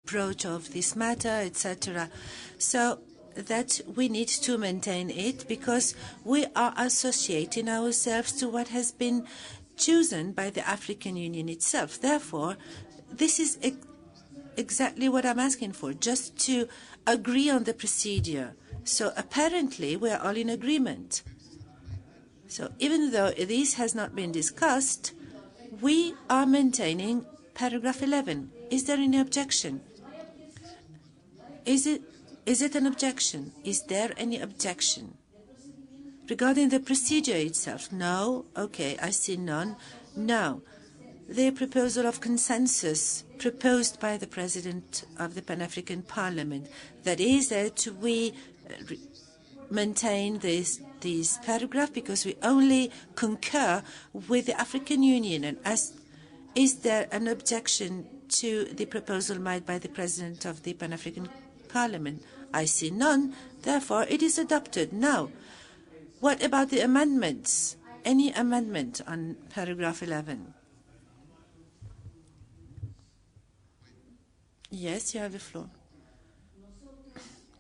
approach of this matter, etc. So that we need to maintain it because we are associating ourselves to what has been chosen by the African Union itself. Therefore, this is exactly what I'm asking for, just to agree on the procedure. So apparently we are all in agreement. So even though this has not been discussed, we are maintaining paragraph 11. Is there any objection? Is it an objection? Is there any objection? Regarding the procedure itself? No? Okay, I see none. Now, the proposal of consensus proposed by the President of the Pan-African Parliament, that is that we maintain this paragraph because we only concur with the African Union. And is there an objection to the proposal made by the President of the Pan-African Parliament? I see none. Therefore, it is adopted. Now, what about the amendments? Any amendment on paragraph 11? Yes, you have the floor.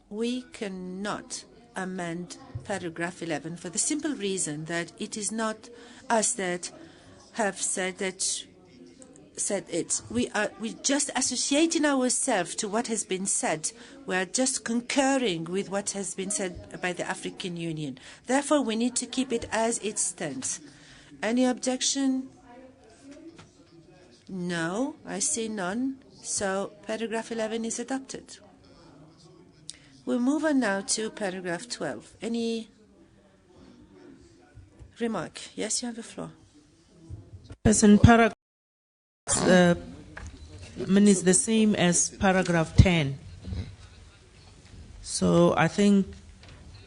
We cannot amend paragraph 11 for the simple reason that it is not us that have said it. We just associating ourselves to what has been said. We are just concurring with what has been said by the African Union. Therefore, we need to keep it as it stands. Any objection? No, I see none. So paragraph 11 is adopted. We'll move on now to paragraph 12. Any remark? Yes, you have the floor. Person paragraph is the same as paragraph 10. So I think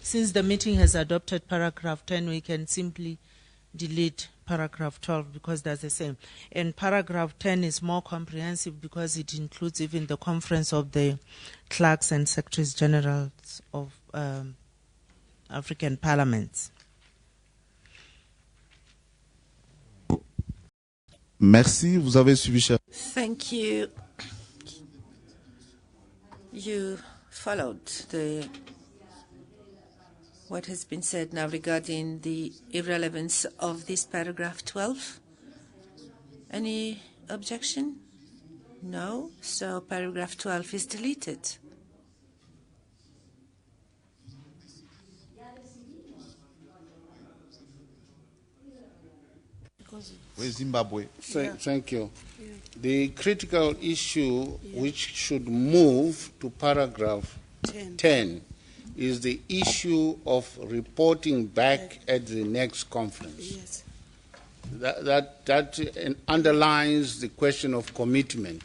since the meeting has adopted paragraph 10, we can simply delete paragraph 12 because that's the same. And paragraph 10 is more comprehensive because it includes even the conference of the clerks and secretaries generals of African parliaments. Merci, vous avez suivi, cher. Thank you. You followed what has been said now regarding the irrelevance of this paragraph 12. Any objection? No. So paragraph 12 is deleted. Zimbabwe. Thank you. The critical issue which should move to paragraph 10 is the issue of reporting back at the next conference. Yes. That underlines the question of commitment,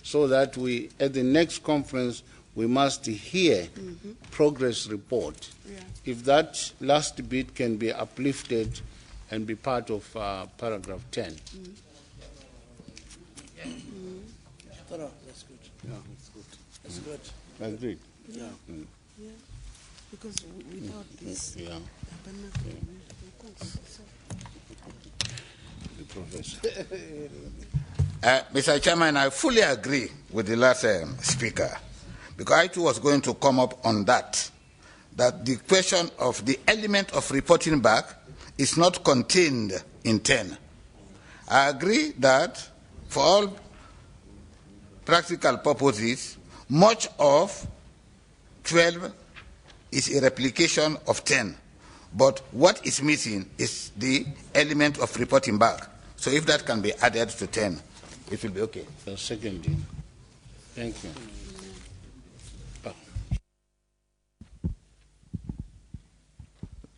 so that we, at the next conference, we must hear progress report. If that last bit can be uplifted and be part of paragraph 10. That's good. Yeah, that's good. That's good. Agreed. Yeah. Yeah. Because without this, Yeah. The professor. Mr. Chairman, I fully agree with the last speaker, because I too was going to come up on that the question of the element of reporting back is not contained in 10. I agree that for all practical purposes, much of 12 is a replication of 10. But what is missing is the element of reporting back. So if that can be added to 10, it will be okay. Secondly, thank you.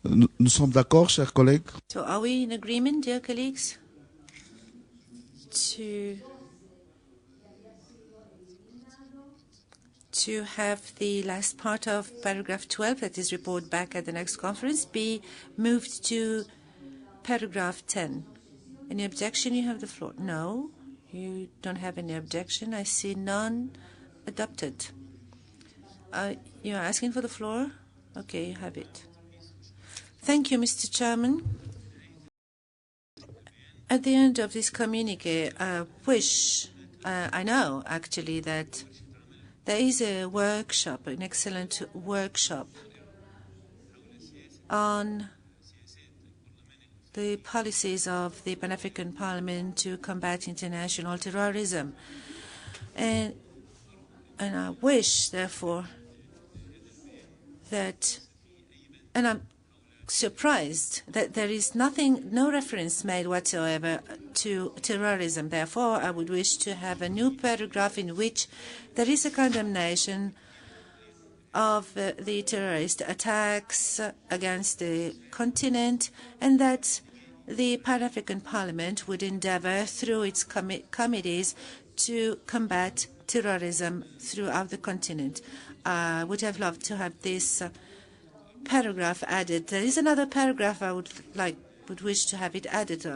Nous sommes d'accord, chers collègues? So are we in agreement, dear colleagues, to have the last part of paragraph 12, that is report back at the next conference, be moved to paragraph 10? Any objection? You have the floor. No, you don't have any objection. I see none. Adopted. You're asking for the floor? Okay, you have it. Thank you, Mr. Chairman. At the end of this communique, I know actually that There is a workshop, an excellent workshop on the policies of the Pan-African Parliament to combat international terrorism. And I wish, therefore, that, and I'm surprised that there is no reference made whatsoever to terrorism. Therefore, I would wish to have a new paragraph in which there is a condemnation of the terrorist attacks against the continent, and that the Pan-African Parliament would endeavor through its committees to combat terrorism throughout the continent. I would have loved to have this paragraph added. There is another paragraph I would wish to have it added,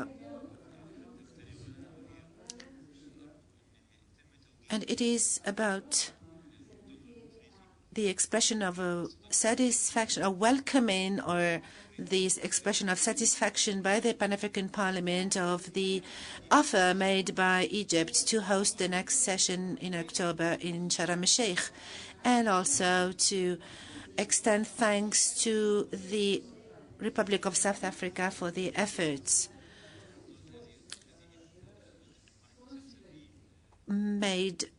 and it is about the expression of a satisfaction, a welcoming, or this expression of satisfaction by the Pan-African Parliament of the offer made by Egypt to host the next session in October in Sharm el-Sheikh, and also to extend thanks to the Republic of South Africa for the efforts made,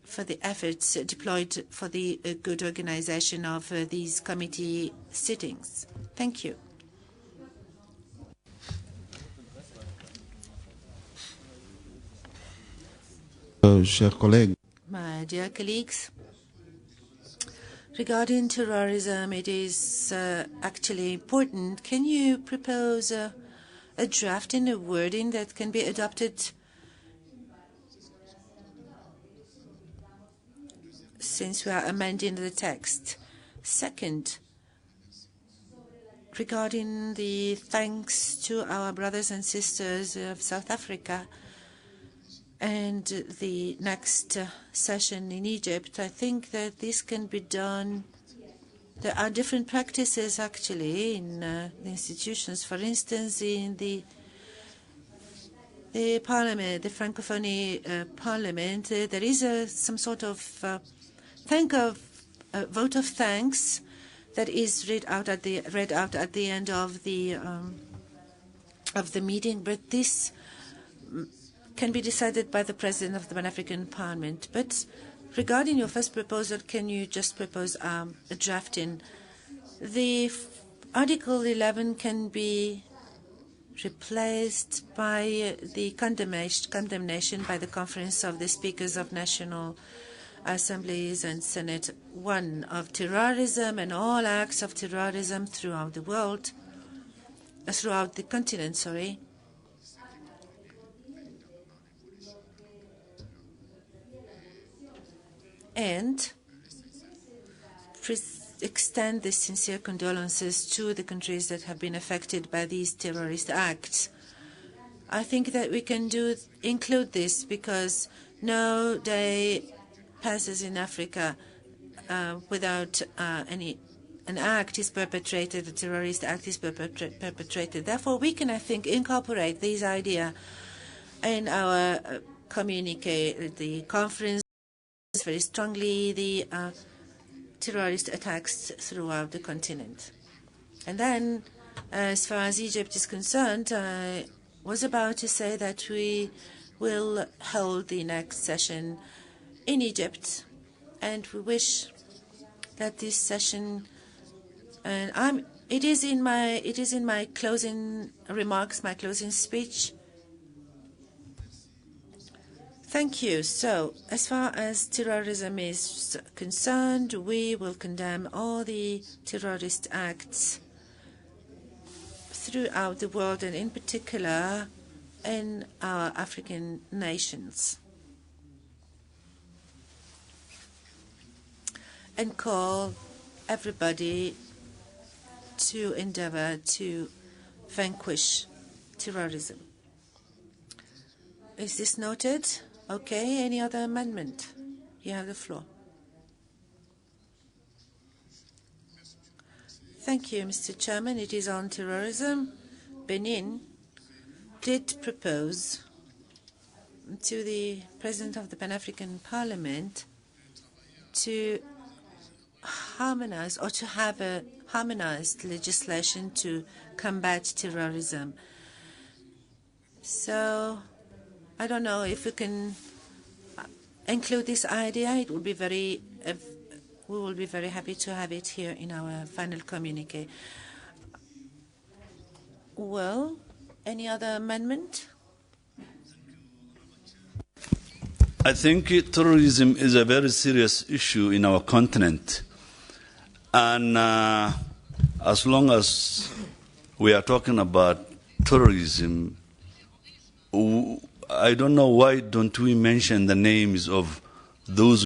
for the efforts deployed for the good organization of these committee sittings. Thank you. Chers collègues, My dear colleagues, regarding terrorism, it is actually important. Can you propose a draft in a wording that can be adopted since we are amending the text? Second, regarding the thanks to our brothers and sisters of South Africa and the next session in Egypt, I think that this can be done. There are different practices actually in the institutions. For instance, in the parliament, the Francophonie parliament, there is some sort of vote of thanks that is read out at the end of the meeting, but this can be decided by the President of the Pan-African Parliament. But regarding your first proposal, can you just propose a draft in? The Article 11 can be replaced by the condemnation by the Conference of the Speakers of National Assemblies and Senate 1 of terrorism and all acts of terrorism throughout the world, throughout the continent, sorry. And extend the sincere condolences to the countries that have been affected by these terrorist acts. I think that we can include this because no day passes in Africa without an act is perpetrated, a terrorist act is perpetrated. Therefore, we can, I think, incorporate this idea in our communique, the conference, very strongly the terrorist attacks throughout the continent. And then, as far as Egypt is concerned, I was about to say that we will hold the next session in Egypt, and we wish that this session, and it is in my closing remarks, my closing speech. Thank you. So, as far as terrorism is concerned, we will condemn all the terrorist acts throughout the world, and in particular in our African nations, and call everybody to endeavor to vanquish terrorism. Is this noted? Okay, any other amendment? You have the floor. Thank you, Mr. Chairman. It is on terrorism. Benin did propose to the President of the Pan-African Parliament to harmonize or to have a harmonized legislation to combat terrorism. So I don't know if we can include this idea. It would be we will be very happy to have it here in our final communique. Well, any other amendment? I think terrorism is a very serious issue in our continent. And as long as we are talking about terrorism, I don't know why don't we mention the names of those